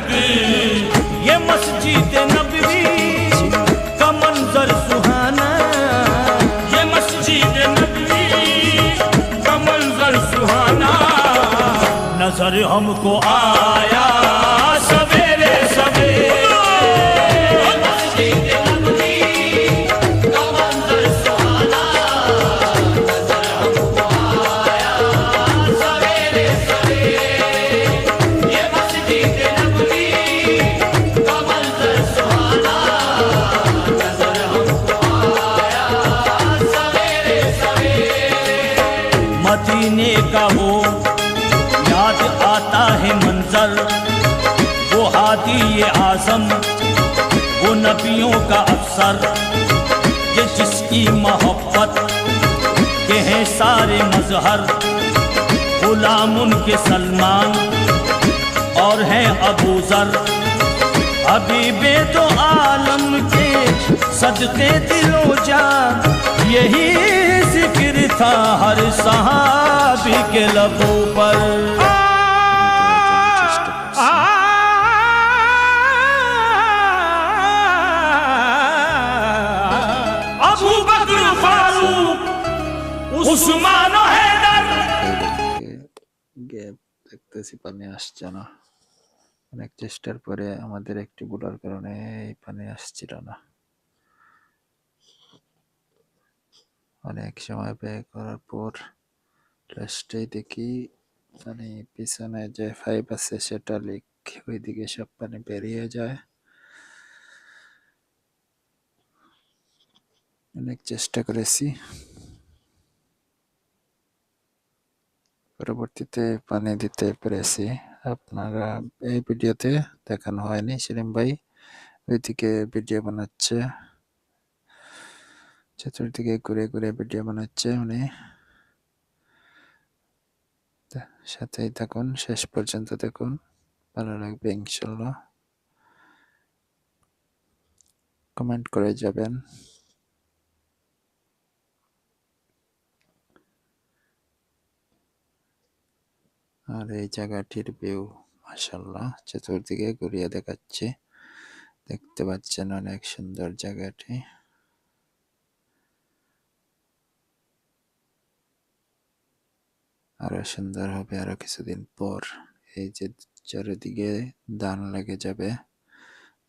तक ये मस्जिद नबवी का मंजर सुहाना, ये मस्जिद नबवी का मंजर सुहाना। नजर हमको आया सवेरे सवेरे, मदीने का वो याद आता है मंजर, वो हादी ये आजम, वो नबियों का अफसर, ये जिसकी मोहब्बत के हैं सारे मजहर। गुलाम उनके सलमान और हैं अबू जर, हबीबे तो आलम के सदके दिलो जान। यही जिक्र था हर सहाबी के लबों पर। अबू बकर फारूक उस्मान हैदर। গ্যাপ দেখতেছি, পানি আসছে না। অনেক চেষ্টার পরে আমাদের একটি বোলার কারণে এই পানি আসছিল না। অনেক সময় ব্যয় করার পর লাস্টেই দেখি মানে পিছনে যে 5 আছে সেটা লিক, ওইদিকে সব পানি বেরিয়ে যায়। অনেক চেষ্টা করেছি, পরবর্তীতে পানি দিতে পেরেছি। আপনারা এই ভিডিওতে দেখানো হয়নি, সেলিম ভাই ওইদিকে ভিডিও বানাচ্ছে, চতুর্দিকে ঘুরে ঘুরে ভিডিও বানাচ্ছে উনি। সাথেই থাকুন, শেষ পর্যন্ত দেখুন, ভালো লাগবে ইনশাল্লাহ। কমেন্ট করে যাবেন। আর এই জায়গাটির ভিউ মাশাআল্লাহ, চতুর্দিকে ঘুরিয়ে দেখাচ্ছি, দেখতে পাচ্ছেন অনেক সুন্দর জায়গাটি। আরো সুন্দর হবে আরো কিছুদিন পর। এই যে চারিদিকে ধান লেগে যাবে,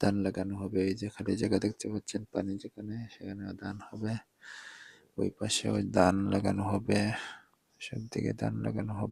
ধান লাগানো হবে। এই যে খালি জায়গা দেখতে পাচ্ছেন পানি যেখানে, সেখানে ধান হবে। ওই পাশেও ধান লাগানো হবে, সব দিকে ধান লাগানো হবে।